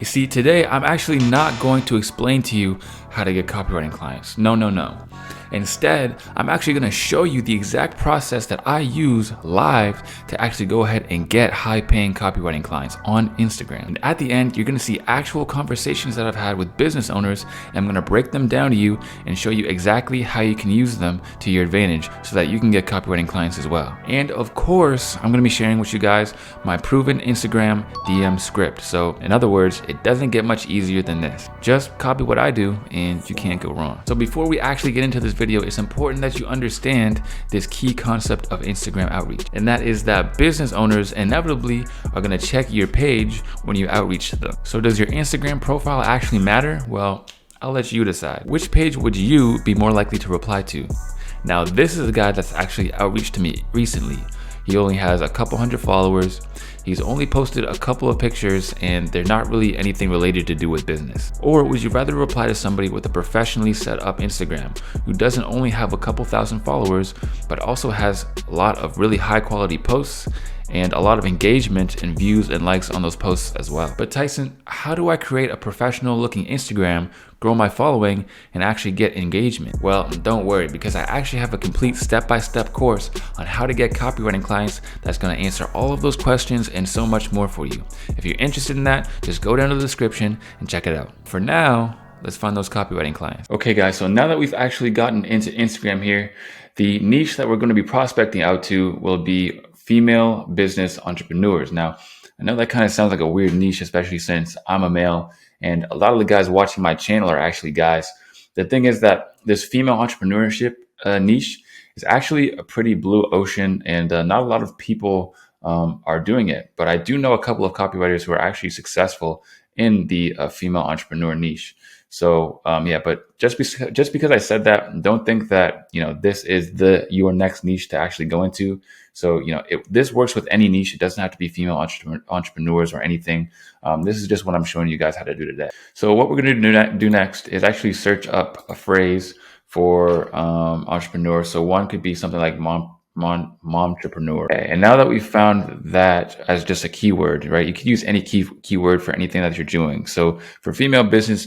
You see, today I'm actually not going to explain to you how to get copywriting clients. No. Instead, I'm actually going to show you the exact process that I use live to actually go ahead and get high-paying copywriting clients on Instagram. And at the end, you're going to see actual conversations that I've had with business owners, and I'm going to break them down to you and show you exactly how you can use them to your advantage so that you can get copywriting clients as well. And of course, I'm going to be sharing with you guys my proven Instagram DM script. So in other words, it doesn't get much easier than this. Just copy what I do and you can't go wrong. So before we actually get into this video, it's important that you understand this key concept of Instagram outreach. And that is that business owners inevitably are going to check your page when you outreach to them. So does your Instagram profile actually matter? Well, I'll let you decide. Which page would you be more likely to reply to? Now, this is a guy that's actually outreached to me recently. He only has a couple hundred followers. He's only posted a couple of pictures and they're not really anything related to do with business. Or would you rather reply to somebody with a professionally set up Instagram who doesn't only have a couple thousand followers, but also has a lot of really high quality posts and a lot of engagement and views and likes on those posts as well? But Tyson, how do I create a professional looking Instagram, grow my following, and actually get engagement? Well, don't worry, because I actually have a complete step-by-step course on how to get copywriting clients that's gonna answer all of those questions and so much more for you. If you're interested in that, just go down to the description and check it out. For now, let's find those copywriting clients. Okay guys, so now that we've actually gotten into Instagram here, the niche that we're gonna be prospecting out to will be female business entrepreneurs. Now, I know that kind of sounds like a weird niche, especially since I'm a male and a lot of the guys watching my channel are actually guys. The thing is that this female entrepreneurship niche is actually a pretty blue ocean, and not a lot of people are doing it. But I do know a couple of copywriters who are actually successful in the female entrepreneur niche. So but just because I said that, don't think that this is your next niche to actually go into. So this works with any niche. It doesn't have to be female entrepreneurs or anything. This is just what I'm showing you guys how to do today. So what we're going to do next is actually search up a phrase for entrepreneur. So one could be something like momtrepreneur. Okay. And now that we've found that as just a keyword, right? You could use any keyword for anything that you're doing. So for female business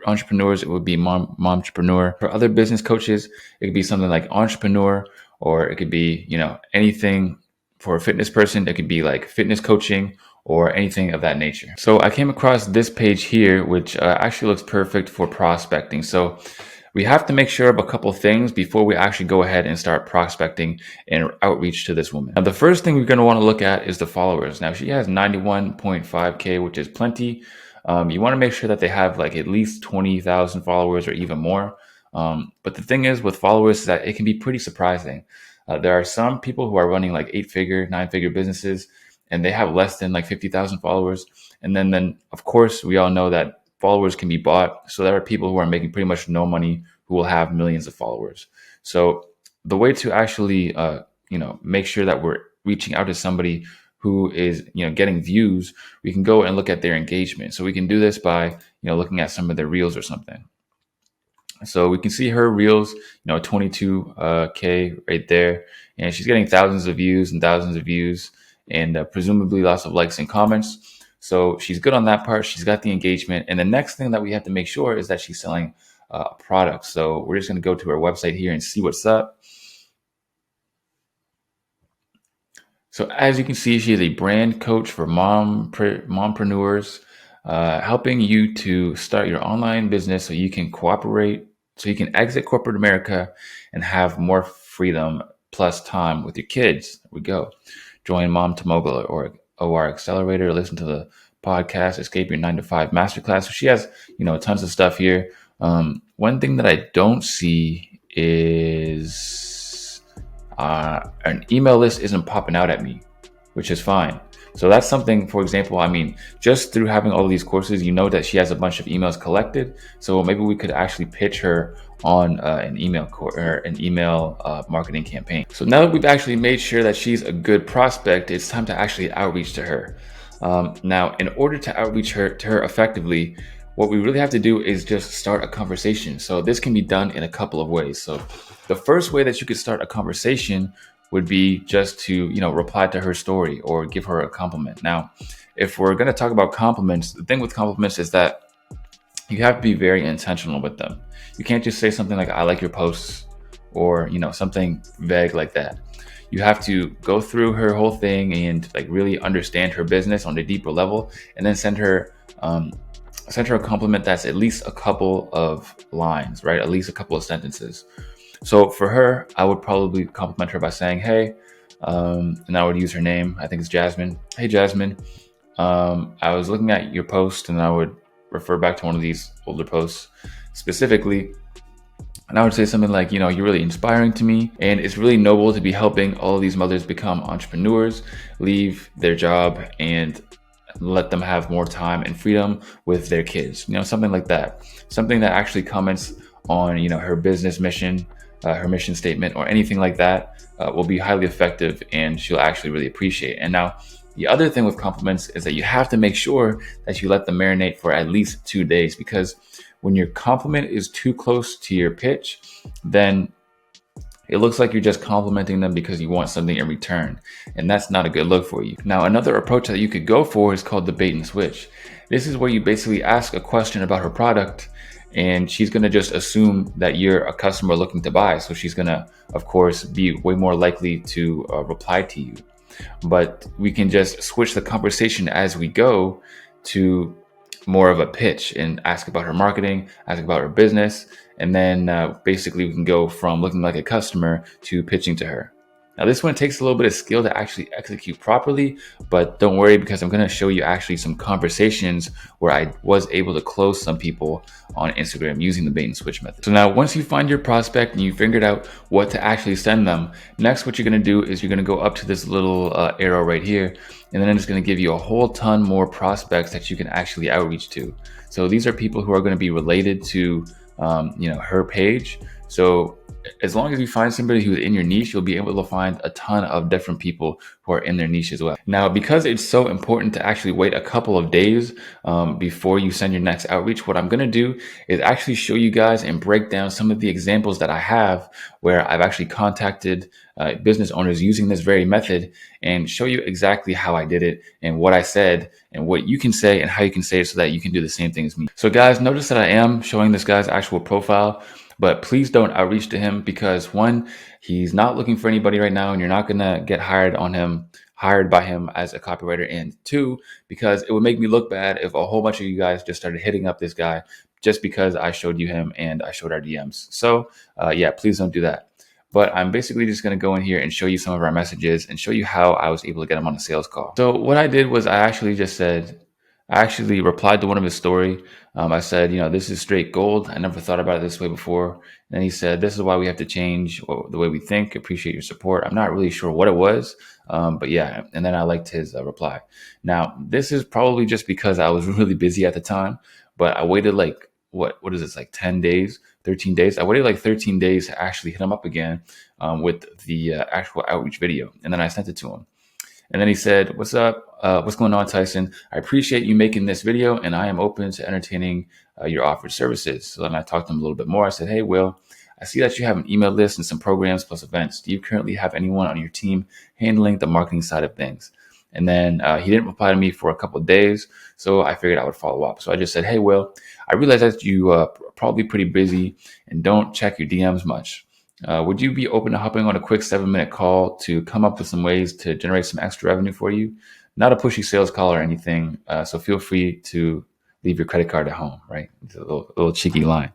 entrepreneurs, it would be momtrepreneur. For other business coaches, it could be something like entrepreneur, or it could be, anything. For a fitness person, it could be like fitness coaching or anything of that nature. So I came across this page here, which actually looks perfect for prospecting. So we have to make sure of a couple things before we actually go ahead and start prospecting and outreach to this woman. Now, the first thing we're going to want to look at is the followers. Now, she has 91.5K, which is plenty. You want to make sure that they have like at least 20,000 followers or even more. But the thing is with followers is that it can be pretty surprising. There are some people who are running like 8-figure, 9-figure businesses, and they have less than like 50,000 followers. And then of course, we all know that followers can be bought. So there are people who are making pretty much no money who will have millions of followers. So the way to actually, make sure that we're reaching out to somebody who is, getting views, we can go and look at their engagement. So we can do this by, looking at some of their reels or something. So we can see her reels, 22K right there, and she's getting thousands of views and presumably lots of likes and comments. So she's good on that part. She's got the engagement. And the next thing that we have to make sure is that she's selling a product. So we're just going to go to her website here and see what's up. So as you can see, she is a brand coach for mompreneurs, helping you to start your online business so you can exit corporate America and have more freedom plus time with your kids. There we go. Join Mom to Mogul or our accelerator, listen to the podcast, Escape Your 9-to-5 Masterclass. So she has, tons of stuff here. One thing that I don't see is an email list isn't popping out at me, which is fine. So that's something, for example, just through having all of these courses, that she has a bunch of emails collected. So maybe we could actually pitch her on an email marketing campaign. So now that we've actually made sure that she's a good prospect, it's time to actually outreach to her. Now, in order to outreach to her effectively, what we really have to do is just start a conversation. So this can be done in a couple of ways. So the first way that you could start a conversation would be just to, reply to her story or give her a compliment. Now, if we're going to talk about compliments, the thing with compliments is that you have to be very intentional with them. You can't just say something like, I like your posts, or, something vague like that. You have to go through her whole thing and like really understand her business on a deeper level, and then send her a compliment that's at least a couple of lines, right? At least a couple of sentences. So for her, I would probably compliment her by saying, hey, and I would use her name. I think it's Jasmine. Hey, Jasmine. I was looking at your post, and I would refer back to one of these older posts specifically. And I would say something like, you're really inspiring to me. And it's really noble to be helping all of these mothers become entrepreneurs, leave their job, and let them have more time and freedom with their kids. Something like that. Something that actually comments on, her business mission, her mission statement, or anything like that will be highly effective, and she'll actually really appreciate. And now, the other thing with compliments is that you have to make sure that you let them marinate for at least 2 days, because when your compliment is too close to your pitch, then it looks like you're just complimenting them because you want something in return. And that's not a good look for you. Now, another approach that you could go for is called the bait and switch. This is where you basically ask a question about her product, and she's going to just assume that you're a customer looking to buy. So she's going to, of course, be way more likely to reply to you. But we can just switch the conversation as we go to more of a pitch and ask about her marketing, ask about her business. And then basically we can go from looking like a customer to pitching to her. Now, this one takes a little bit of skill to actually execute properly, but don't worry, because I'm going to show you actually some conversations where I was able to close some people on Instagram using the bait and switch method. So now, once you find your prospect and you figured out what to actually send them, next what you're going to do is you're going to go up to this little arrow right here, and then it's going to give you a whole ton more prospects that you can actually outreach to. So these are people who are going to be related to her page. So as long as you find somebody who's in your niche, you'll be able to find a ton of different people who are in their niche as well. Now, because it's so important to actually wait a couple of days before you send your next outreach, what I'm going to do is actually show you guys and break down some of the examples that I have where I've actually contacted business owners using this very method, and show you exactly how I did it and what I said and what you can say and how you can say it so that you can do the same thing as me. So guys, notice that I am showing this guy's actual profile, but please don't outreach to him, because one, he's not looking for anybody right now, and you're not going to get hired by him as a copywriter. And two, because it would make me look bad if a whole bunch of you guys just started hitting up this guy just because I showed you him and I showed our DMs. So yeah, please don't do that. But I'm basically just going to go in here and show you some of our messages and show you how I was able to get him on a sales call. So what I did was I actually replied to one of his story. I said, this is straight gold. I never thought about it this way before. And he said, this is why we have to change the way we think. Appreciate your support. I'm not really sure what it was, but yeah. And then I liked his reply. Now, this is probably just because I was really busy at the time, but I waited like, what is this, like 10 days, 13 days? I waited like 13 days to actually hit him up again with the actual outreach video. And then I sent it to him. And then he said, what's up? What's going on, Tyson? I appreciate you making this video, and I am open to entertaining your offered services. So then I talked to him a little bit more. I said, hey, Will, I see that you have an email list and some programs plus events. Do you currently have anyone on your team handling the marketing side of things? And then he didn't reply to me for a couple of days, so I figured I would follow up. So I just said, hey, Will, I realize that you are probably pretty busy and don't check your DMs much. Would you be open to hopping on a quick 7-minute call to come up with some ways to generate some extra revenue for you? Not a pushy sales call or anything. So feel free to leave your credit card at home, right? It's a little cheeky line.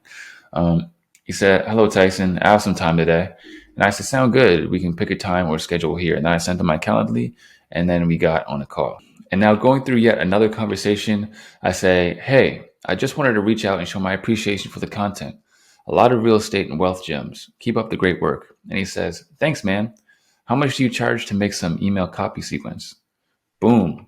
He said, hello, Tyson. I have some time today. And I said, sound good. We can pick a time or schedule here. And then I sent him my Calendly, and then we got on a call. And now going through yet another conversation, I say, hey, I just wanted to reach out and show my appreciation for the content. A lot of real estate and wealth gems. Keep up the great work. And he says, thanks, man. How much do you charge to make some email copy sequence? Boom.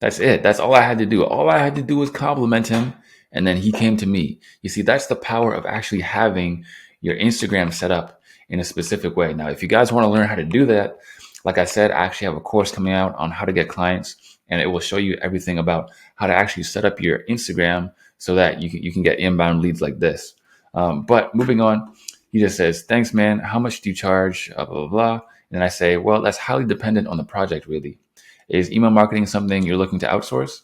That's it. That's all I had to do. All I had to do was compliment him, and then he came to me. You see, that's the power of actually having your Instagram set up in a specific way. Now, if you guys want to learn how to do that, like I said, I actually have a course coming out on how to get clients, and it will show you everything about how to actually set up your Instagram so that you can get inbound leads like this. But moving on, he just says, thanks, man. How much do you charge? Blah, blah, blah. And then I say, well, that's highly dependent on the project, really. is email marketing something you're looking to outsource?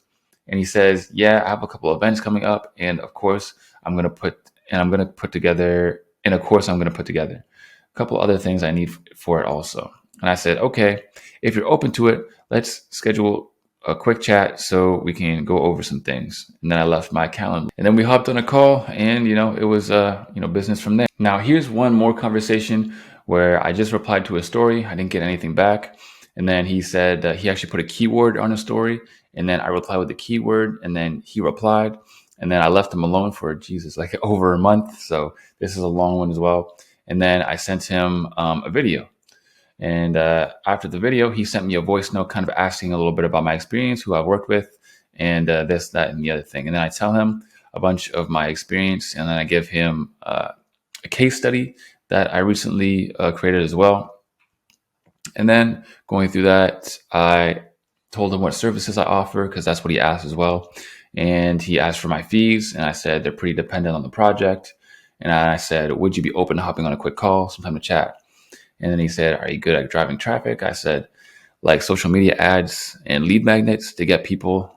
And he says, yeah, I have a couple of events coming up. And of course, I'm going to put together a couple other things I need for it also. And I said, okay, if you're open to it, let's schedule a quick chat so we can go over some things. And then I left my calendar. And then we hopped on a call, and it was business from there. Now here's one more conversation where I just replied to a story. I didn't get anything back. And then he said he actually put a keyword on a story, and then I replied with the keyword, and then he replied, and then I left him alone for like over a month. So this is a long one as well. And then I sent him a video. And after the video, he sent me a voice note kind of asking a little bit about my experience, who I've worked with, and this, that, and the other thing. And then I tell him a bunch of my experience, and then I give him a case study that I recently created as well. And then going through that, I told him what services I offer, because that's what he asked as well. And he asked for my fees, and I said they're pretty dependent on the project. And I said, would you be open to hopping on a quick call sometime to chat? And then he said, are you good at driving traffic? I said, like social media ads and lead magnets to get people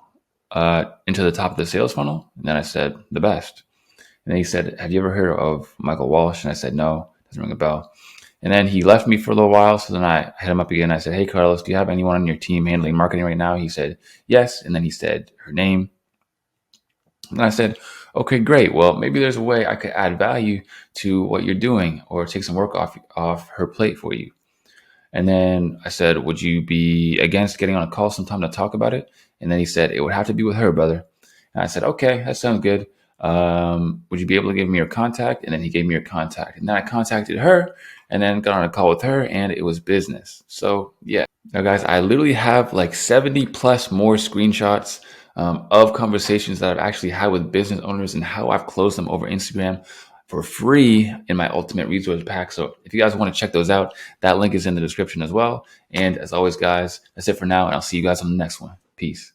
into the top of the sales funnel. And then I said, the best. And then he said, have you ever heard of Michael Walsh? And I said, no, doesn't ring a bell. And then he left me for a little while. So then I hit him up again. I said, hey, Carlos, do you have anyone on your team handling marketing right now? He said, yes. And then he said her name. And I said, okay, great. Well, maybe there's a way I could add value to what you're doing or take some work off her plate for you. And then I said, would you be against getting on a call sometime to talk about it? And then he said, it would have to be with her, brother. And I said, okay, that sounds good. Would you be able to give me your contact? And then he gave me your contact. And then I contacted her and then got on a call with her, and it was business. So yeah. Now, guys, I literally have like 70 plus more screenshots of conversations that I've actually had with business owners and how I've closed them over Instagram for free in my ultimate resource pack. So if you guys want to check those out, that link is in the description as well. And as always, guys, that's it for now. And I'll see you guys on the next one. Peace.